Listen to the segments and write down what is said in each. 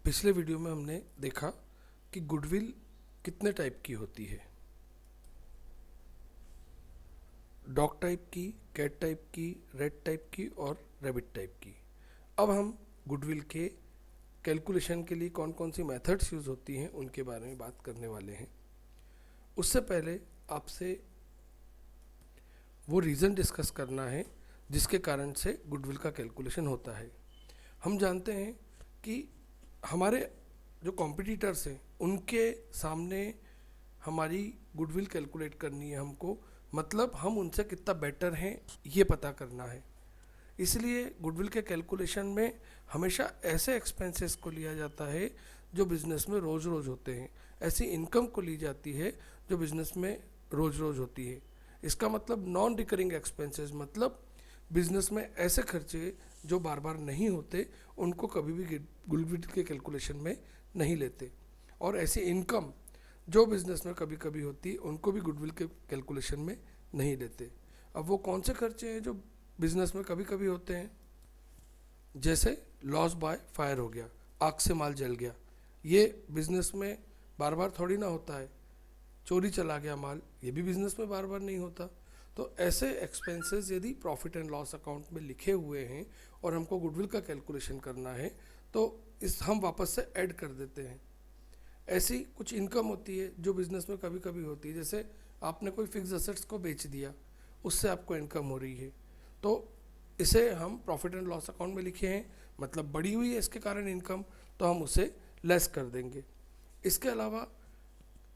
पिछले वीडियो में हमने देखा कि गुडविल कितने टाइप की होती है। डॉग टाइप की, कैट टाइप की, रेड टाइप की और रैबिट टाइप की। अब हम गुडविल के कैलकुलेशन के लिए कौन कौन सी मेथड्स यूज़ होती हैं उनके बारे में बात करने वाले हैं। उससे पहले आपसे वो रीज़न डिस्कस करना है जिसके कारण से गुडविल का कैलकुलेशन होता है। हम जानते हैं कि हमारे जो कॉम्पिटिटर्स हैं उनके सामने हमारी गुडविल कैलकुलेट करनी है हमको, मतलब हम उनसे कितना बेटर हैं ये पता करना है। इसलिए गुडविल के कैलकुलेशन में हमेशा ऐसे एक्सपेंसेस को लिया जाता है जो बिज़नेस में रोज़ रोज़ होते हैं, ऐसी इनकम को ली जाती है जो बिज़नेस में रोज़ रोज़ होती है। इसका मतलब नॉन रिकरिंग एक्सपेंसेस, मतलब बिज़नेस में ऐसे खर्चे जो बार बार नहीं होते उनको कभी भी गुडविल के कैलकुलेशन में नहीं लेते, और ऐसी इनकम जो बिज़नेस में कभी कभी होती है उनको भी गुडविल के कैलकुलेशन में नहीं लेते। अब वो कौन से खर्चे हैं जो बिज़नेस में कभी कभी होते हैं, जैसे लॉस बाय फायर हो गया, आग से माल जल गया। ये बिज़नेस में बार बार थोड़ी ना होता है। चोरी चला गया माल, ये भी बिज़नेस में बार बार नहीं होता। तो ऐसे एक्सपेंसेस यदि प्रॉफिट एंड लॉस अकाउंट में लिखे हुए हैं और हमको गुडविल का कैलकुलेशन करना है तो इस हम वापस से ऐड कर देते हैं। ऐसी कुछ इनकम होती है जो बिज़नेस में कभी कभी होती है, जैसे आपने कोई फिक्स एसेट्स को बेच दिया, उससे आपको इनकम हो रही है, तो इसे हम प्रॉफिट एंड लॉस अकाउंट में लिखे हैं, मतलब बढ़ी हुई है इसके कारण इनकम, तो हम उसे लेस कर देंगे। इसके अलावा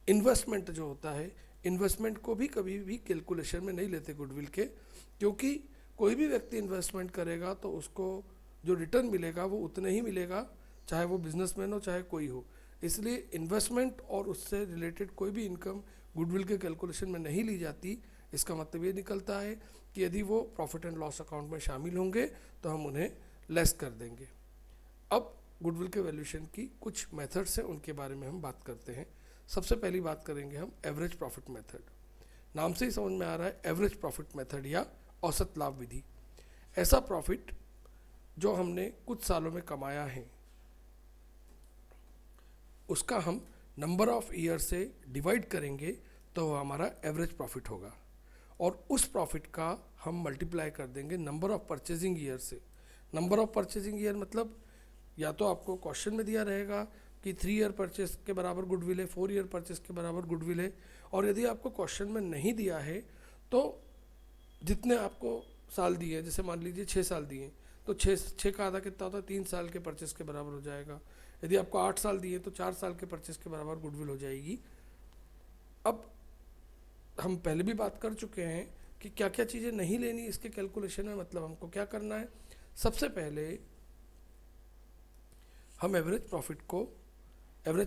इन्वेस्टमेंट जो होता है, इन्वेस्टमेंट को भी कभी भी कैलकुलेशन में नहीं लेते गुडविल के, क्योंकि कोई भी व्यक्ति इन्वेस्टमेंट करेगा तो उसको जो रिटर्न मिलेगा वो उतना ही मिलेगा, चाहे वो बिजनेसमैन हो चाहे कोई हो। इसलिए इन्वेस्टमेंट और उससे रिलेटेड कोई भी इनकम गुडविल के कैलकुलेशन में नहीं ली जाती। इसका मतलब ये निकलता है कि यदि वो प्रॉफिट एंड लॉस अकाउंट में शामिल होंगे तो हम उन्हें लेस कर देंगे। अब गुडविल के वैल्यूएशन की कुछ मेथड्स हैं, उनके बारे में हम बात करते हैं। सबसे पहली बात करेंगे हम एवरेज प्रॉफिट मेथड। नाम से ही समझ में आ रहा है एवरेज प्रॉफिट मेथड या औसत लाभ विधि। ऐसा प्रॉफिट जो हमने कुछ सालों में कमाया है उसका हम नंबर ऑफ ईयर से डिवाइड करेंगे तो वो हमारा एवरेज प्रॉफिट होगा, और उस प्रॉफिट का हम मल्टीप्लाई कर देंगे नंबर ऑफ परचेजिंग ईयर से। नंबर ऑफ परचेजिंग ईयर मतलब या तो आपको क्वेश्चन में दिया रहेगा कि 3 ईयर परचेस के बराबर गुडविल है, 4 ईयर परचेस के बराबर गुडविल है, और यदि आपको क्वेश्चन में नहीं दिया है तो जितने आपको साल दिए हैं, जैसे मान लीजिए 6 साल दिए तो 6 का आधा कितना होता है, 3 साल के परचेस के बराबर हो जाएगा। यदि आपको 8 साल दिए तो 4 साल के परचेस के बराबर गुडविल हो जाएगी। अब हम पहले भी बात कर चुके हैं कि क्या क्या चीज़ें नहीं लेनी इसके कैलकुलेशन में, मतलब हमको क्या करना है। सबसे पहले हम एवरेज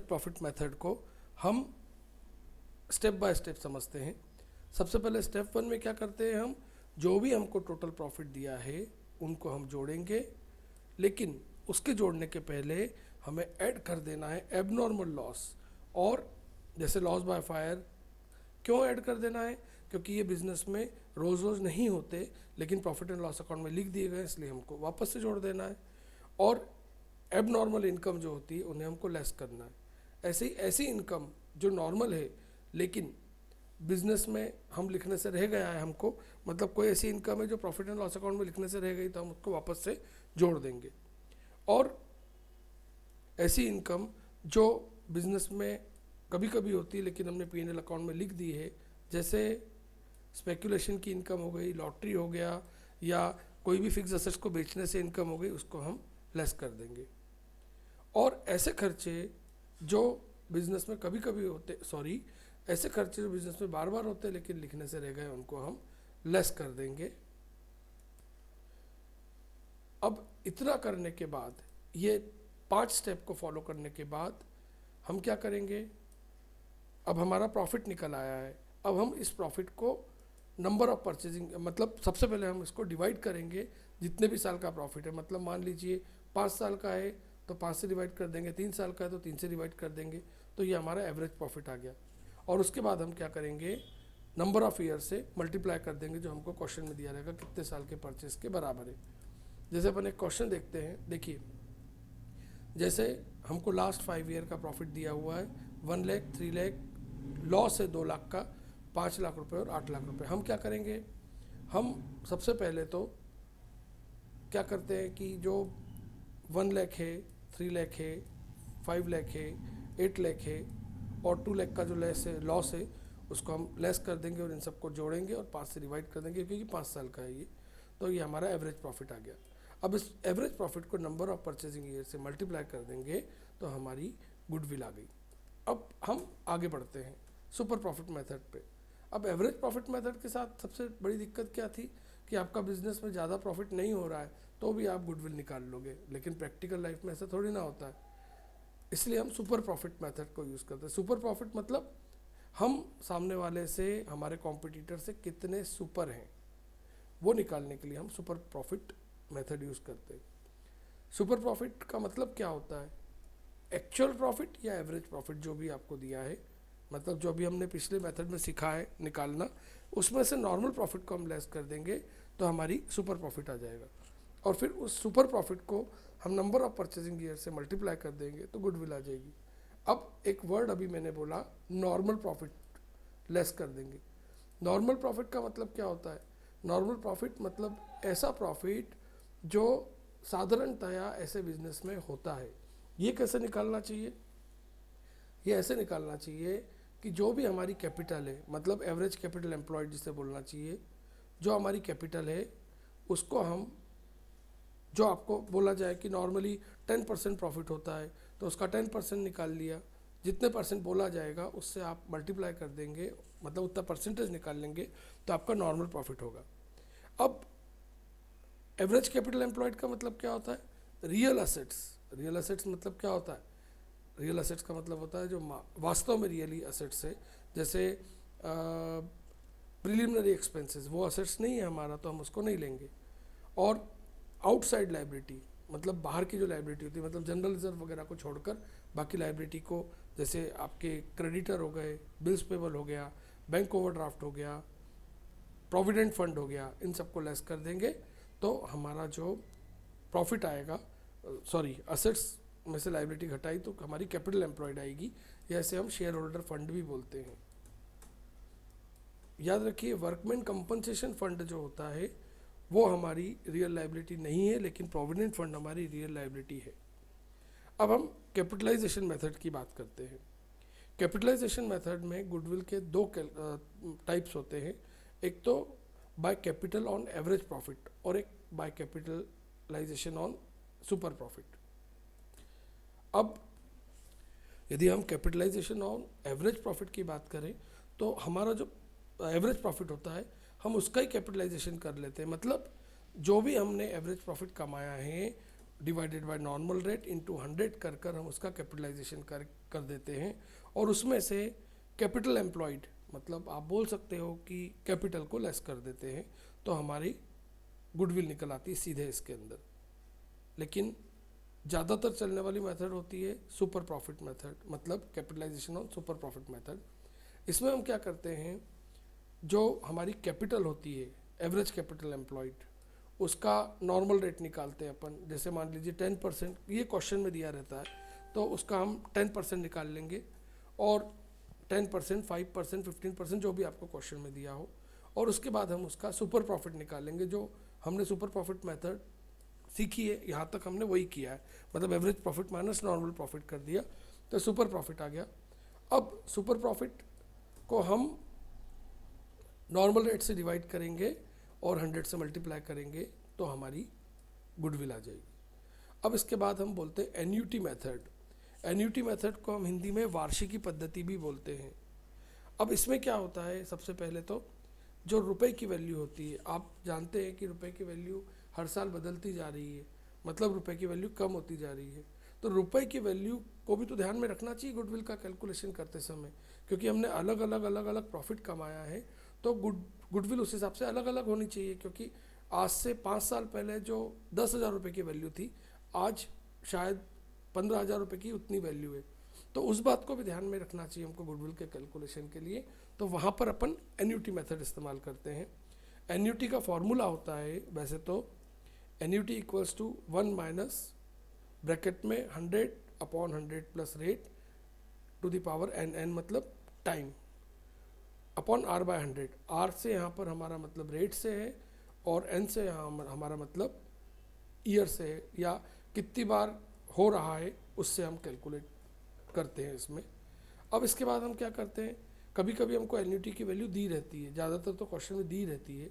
प्रॉफिट मेथड को हम स्टेप बाय स्टेप समझते हैं। सबसे पहले स्टेप 1 में क्या करते हैं, हम जो भी हमको टोटल प्रॉफिट दिया है उनको हम जोड़ेंगे, लेकिन उसके जोड़ने के पहले हमें ऐड कर देना है एबनॉर्मल लॉस। और जैसे लॉस बाय फायर क्यों ऐड कर देना है, क्योंकि ये बिज़नेस में रोज़ रोज़ नहीं होते लेकिन प्रॉफिट एंड लॉस अकाउंट में लिख दिए गए, इसलिए हमको वापस से जोड़ देना है। और एबनॉर्मल इनकम जो होती है उन्हें हमको लेस करना है। ऐसी इनकम जो नॉर्मल है लेकिन बिजनेस में हम लिखने से रह गया है हमको, मतलब कोई ऐसी इनकम है जो प्रॉफिट एंड लॉस अकाउंट में लिखने से रह गई तो हम उसको वापस से जोड़ देंगे। और ऐसी इनकम जो बिजनेस में कभी कभी होती है लेकिन हमने P&L अकाउंट में लिख दी है, जैसे स्पेकुलेशन की इनकम हो गई, लॉटरी हो गया, या कोई भी फिक्स एसेट्स को बेचने से इनकम हो गई, उसको हम लेस कर देंगे। और ऐसे खर्चे जो बिजनेस में कभी कभी होते ऐसे खर्चे जो बिजनेस में बार बार होते हैं लेकिन लिखने से रह गए उनको हम लेस कर देंगे। अब इतना करने के बाद, ये 5 स्टेप को फॉलो करने के बाद हम क्या करेंगे, अब हमारा प्रॉफिट निकल आया है। अब हम इस प्रॉफिट को नंबर ऑफ परचेजिंग, मतलब सबसे पहले हम इसको डिवाइड करेंगे जितने भी साल का प्रॉफिट है। मतलब मान लीजिए 5 साल का है तो 5 से डिवाइड कर देंगे, 3 साल का है तो 3 से डिवाइड कर देंगे, तो ये हमारा एवरेज प्रॉफिट आ गया। और उसके बाद हम क्या करेंगे, नंबर ऑफ ईयर से मल्टीप्लाई कर देंगे जो हमको क्वेश्चन में दिया रहेगा कितने साल के परचेस के बराबर है। जैसे अपन एक क्वेश्चन देखते हैं, देखिए जैसे हमको लास्ट 5 ईयर का प्रॉफिट दिया हुआ है 1 लाख, 3 लाख, लॉस है 2 लाख का, 5 लाख रुपए और 8 लाख रुपए। हम क्या करेंगे, हम सबसे पहले तो क्या करते हैं कि जो 1 लाख है, 3 लाख है, 5 लाख है, 8 लाख है और 2 लाख का जो लॉस है उसको हम लेस कर देंगे और इन सबको जोड़ेंगे और 5 से डिवाइड कर देंगे क्योंकि 5 साल का है ये। तो ये हमारा एवरेज प्रॉफिट आ गया। अब इस एवरेज प्रॉफिट को नंबर ऑफ परचेजिंग ईयर से मल्टीप्लाई कर देंगे तो हमारी गुडविल आ गई। अब हम आगे बढ़ते हैं सुपर प्रॉफिट मेथड पे। अब एवरेज प्रॉफिट मेथड के साथ सबसे बड़ी दिक्कत क्या थी कि आपका बिजनेस में ज़्यादा प्रॉफिट नहीं हो रहा है तो भी आप गुडविल निकाल लोगे, लेकिन प्रैक्टिकल लाइफ में ऐसा थोड़ी ना होता है। इसलिए हम सुपर प्रॉफिट मेथड को यूज़ करते हैं। सुपर प्रॉफिट मतलब हम सामने वाले से, हमारे कॉम्पिटिटर से कितने सुपर हैं वो निकालने के लिए हम सुपर प्रॉफिट मेथड यूज़ करते हैं। सुपर प्रॉफिट का मतलब क्या होता है, एक्चुअल प्रॉफिट या एवरेज प्रॉफिट जो भी आपको दिया है, मतलब जो भी हमने पिछले मेथड में सीखा है निकालना, उसमें से नॉर्मल प्रॉफिट को हम लेस कर देंगे तो हमारी सुपर प्रॉफिट आ जाएगा और फिर उस सुपर प्रॉफिट को हम नंबर ऑफ परचेजिंग ईयर से मल्टीप्लाई कर देंगे तो गुडविल आ जाएगी। अब एक वर्ड अभी मैंने बोला, नॉर्मल प्रॉफिट लेस कर देंगे। नॉर्मल प्रॉफिट का मतलब क्या होता है, नॉर्मल प्रॉफिट मतलब ऐसा प्रॉफिट जो साधारणतया ऐसे बिजनेस में होता है। ये कैसे निकालना चाहिए, ये ऐसे निकालना चाहिए कि जो भी हमारी कैपिटल है, मतलब एवरेज कैपिटल एम्प्लॉयड जिसे बोलना चाहिए, जो हमारी कैपिटल है उसको हम, जो आपको बोला जाए कि नॉर्मली 10% प्रॉफिट होता है तो उसका 10% निकाल लिया, जितने परसेंट बोला जाएगा उससे आप मल्टीप्लाई कर देंगे, मतलब उतना परसेंटेज निकाल लेंगे तो आपका नॉर्मल प्रॉफिट होगा। अब एवरेज कैपिटल एम्प्लॉयड का मतलब क्या होता है, रियल असेट्स। रियल असेट्स मतलब क्या होता है, रियल असेट्स का मतलब होता है जो वास्तव में रियली असेट्स है, जैसे प्रिलिमिनरी एक्सपेंसेस, वो असेट्स नहीं है हमारा तो हम उसको नहीं लेंगे। और आउटसाइड लाइबिलिटी मतलब बाहर की जो लाइबिलिटी होती है, मतलब जनरल रिजर्व वगैरह को छोड़कर बाकी लाइबिलिटी को, जैसे आपके क्रेडिटर हो गए, बिल्स पेबल हो गया, बैंक ओवरड्राफ्ट हो गया, प्रोविडेंट फंड हो गया, इन सबको लेस कर देंगे तो हमारा जो प्रॉफिट आएगा, सॉरी असेट्स में से लाइबिलिटी घटाई तो हमारी कैपिटल एम्प्लॉयड आएगी, या इसे हम शेयर होल्डर फंड भी बोलते हैं। याद रखिए वर्कमैन कंपनसेशन फंड जो होता है वो हमारी रियल लाइबिलिटी नहीं है, लेकिन प्रोविडेंट फंड हमारी रियल लाइबिलिटी है। अब हम कैपिटलाइजेशन मेथड की बात करते हैं। कैपिटलाइजेशन मेथड में गुडविल के 2 टाइप्स होते हैं, एक तो by capital on average profit और एक by capitalisation on super profit. अब यदि हम कैपिटलाइजेशन ऑन एवरेज प्रॉफिट की बात करें तो हमारा जो एवरेज प्रॉफिट होता है हम उसका ही कैपिटलाइजेशन कर लेते हैं, मतलब जो भी हमने एवरेज प्रॉफिट कमाया है divided by normal rate into 100 कर हम उसका कैपिटलाइजेशन कर देते हैं और उसमें से कैपिटल एम्प्लॉयड, मतलब आप बोल सकते हो कि कैपिटल को लेस कर देते हैं तो हमारी गुडविल निकल आती है सीधे इसके अंदर। लेकिन ज़्यादातर चलने वाली मेथड होती है सुपर प्रॉफिट मेथड, मतलब capitalisation on super profit method. इसमें हम क्या करते हैं, जो हमारी कैपिटल होती है एवरेज कैपिटल एम्प्लॉयड, उसका नॉर्मल रेट निकालते हैं अपन। जैसे मान लीजिए 10%, ये क्वेश्चन में दिया रहता है तो उसका हम 10% निकाल लेंगे और 10%, 5%, 15% जो भी आपको क्वेश्चन में दिया हो, और उसके बाद हम उसका सुपर प्रॉफिट निकालेंगे। जो हमने सुपर प्रॉफिट मेथड सीखी है यहाँ तक हमने वही किया है, मतलब average profit minus normal profit कर दिया तो सुपर प्रॉफिट आ गया। अब सुपर प्रॉफिट को हम नॉर्मल रेट से डिवाइड करेंगे और 100 से मल्टीप्लाई करेंगे तो हमारी गुडविल आ जाएगी। अब इसके बाद हम बोलते हैं एन्यूटी मेथड। एन्यूटी मेथड को हम हिंदी में वार्षिकी पद्धति भी बोलते हैं। अब इसमें क्या होता है, सबसे पहले तो जो रुपए की वैल्यू होती है, आप जानते हैं कि रुपए की वैल्यू हर साल बदलती जा रही है, मतलब रुपए की वैल्यू कम होती जा रही है। तो रुपए की वैल्यू को भी तो ध्यान में रखना चाहिए गुडविल का कैलकुलेशन करते समय, क्योंकि हमने अलग अलग प्रॉफिट कमाया है तो गुडविल उस हिसाब से अलग अलग होनी चाहिए। क्योंकि आज से 5 साल पहले जो 10,000 रुपये की वैल्यू थी, आज शायद 15,000 रुपये की उतनी वैल्यू है। तो उस बात को भी ध्यान में रखना चाहिए हमको गुडविल के कैलकुलेशन के लिए। तो वहाँ पर अपन एन्यूटी मेथड इस्तेमाल करते हैं। एन्यूटी का फॉर्मूला होता है वैसे तो annuity equals to 1 minus bracket में 100 upon 100 plus rate to the power n मतलब time upon r by 100। r से यहाँ पर हमारा मतलब रेट से है और n से यहाँ हमारा मतलब ईयर से है, या कितनी बार हो रहा है उससे हम कैलकुलेट करते हैं इसमें। अब इसके बाद हम क्या करते हैं, कभी कभी हमको एन्युटी की वैल्यू दी रहती है, ज़्यादातर तो क्वेश्चन में दी रहती है।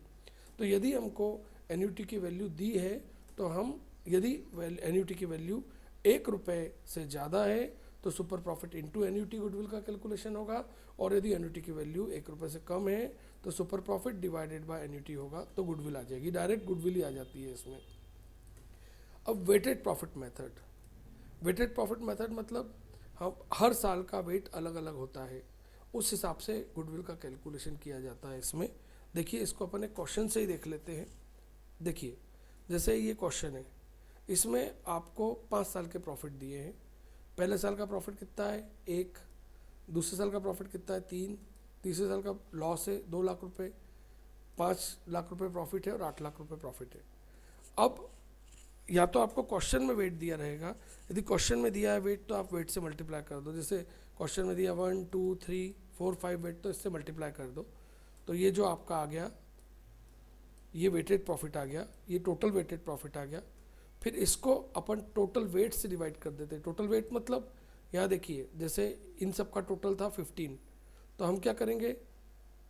तो यदि हमको एन्युटी की वैल्यू दी है तो हम, यदि एन्युटी की वैल्यू 1 रुपये से ज़्यादा है तो super profit into annuity goodwill का कैलकुलेशन होगा, और यदि एन्युटी की वैल्यू 1 रुपये से कम है तो super profit divided by annuity होगा, तो गुडविल आ जाएगी, डायरेक्ट गुडविल ही आ जाती है इसमें। अब weighted profit method, weighted profit method मतलब हम हर साल का वेट अलग अलग होता है, उस हिसाब से गुडविल का कैलकुलेशन किया जाता है इसमें। देखिए इसको अपन एक क्वेश्चन से ही देख लेते हैं। देखिए जैसे ये क्वेश्चन है, इसमें आपको 5 साल के प्रॉफिट दिए हैं। पहले साल का प्रॉफिट कितना है 1, दूसरे साल का प्रॉफिट कितना है 3, तीसरे साल का लॉस है 2 लाख रुपए, 5 लाख रुपए प्रॉफिट है और 8 लाख रुपए प्रॉफिट है। अब या तो आपको क्वेश्चन में वेट दिया रहेगा, यदि क्वेश्चन में दिया है वेट तो आप वेट से मल्टीप्लाई कर दो। जैसे क्वेश्चन में दिया 1 2 3 4 5 वेट, तो इससे मल्टीप्लाई कर दो, तो ये जो आपका आ गया ये वेटेड प्रॉफिट आ गया, ये टोटल वेटेड प्रॉफिट आ गया। फिर इसको अपन टोटल वेट से डिवाइड कर देते हैं। टोटल वेट मतलब यहाँ देखिए, जैसे इन सब का टोटल था 15, तो हम क्या करेंगे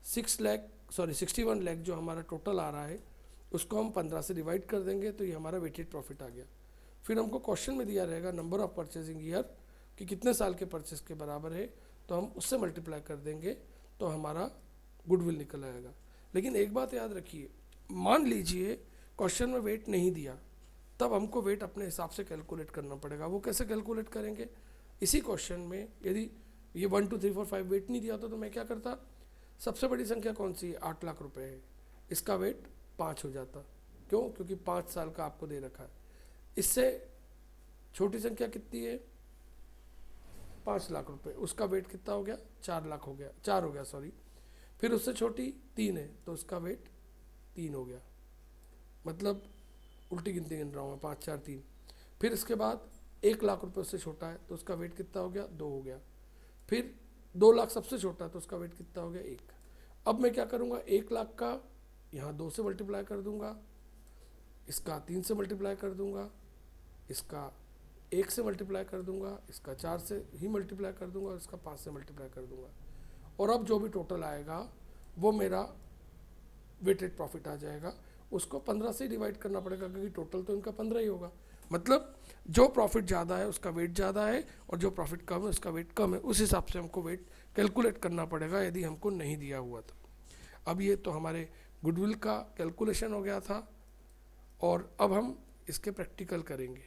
61 लाख जो हमारा टोटल आ रहा है उसको हम 15 से डिवाइड कर देंगे, तो ये हमारा वेटेड प्रॉफिट आ गया। फिर हमको क्वेश्चन में दिया रहेगा नंबर ऑफ परचेजिंग ईयर कि कितने साल के परचेस के बराबर है, तो हम उससे मल्टीप्लाई कर देंगे तो हमारा गुडविल निकल आएगा। लेकिन एक बात याद रखिए, मान लीजिए क्वेश्चन में वेट नहीं दिया, तब हमको वेट अपने हिसाब से कैलकुलेट करना पड़ेगा। वो कैसे कैलकुलेट करेंगे, इसी क्वेश्चन में यदि ये 1 2 3 4 5 वेट नहीं दिया होता तो मैं क्या करता, सबसे बड़ी संख्या कौन सी है 8 लाख रुपए है, इसका वेट 5 हो जाता। क्यों, क्योंकि 5 साल का आपको दे रखा है। इससे छोटी संख्या कितनी है 5 लाख रुपए, उसका वेट कितना हो गया 4 लाख हो गया, 4 हो गया सॉरी। फिर उससे छोटी 3 है तो उसका वेट 3 हो गया, मतलब उल्टी गिनती गिन रहा हूँ मैं, 5 4 3। फिर इसके बाद 1 लाख रुपए उससे छोटा है तो उसका वेट कितना हो गया 2 हो गया। फिर 2 लाख सबसे छोटा है तो उसका वेट कितना हो गया 1। अब मैं क्या करूँगा, 1 लाख का यहाँ 2 से मल्टीप्लाई कर दूंगा, इसका 3 से मल्टीप्लाई कर दूंगा, इसका 1 से मल्टीप्लाई कर दूंगा, इसका 4 से ही मल्टीप्लाई कर दूंगा और इसका 5 से मल्टीप्लाई कर दूंगा। और अब जो भी टोटल आएगा वो मेरा वेटेड प्रॉफिट आ जाएगा। उसको 15 से डिवाइड करना पड़ेगा क्योंकि टोटल तो इनका 15 ही होगा। मतलब जो प्रॉफिट ज़्यादा है उसका वेट ज़्यादा है और जो प्रॉफिट कम है उसका वेट कम है। उस हिसाब से हमको वेट कैलकुलेट करना पड़ेगा यदि हमको नहीं दिया हुआ तो। अब ये तो हमारे गुडविल का कैलकुलेशन हो गया था और अब हम इसके प्रैक्टिकल करेंगे।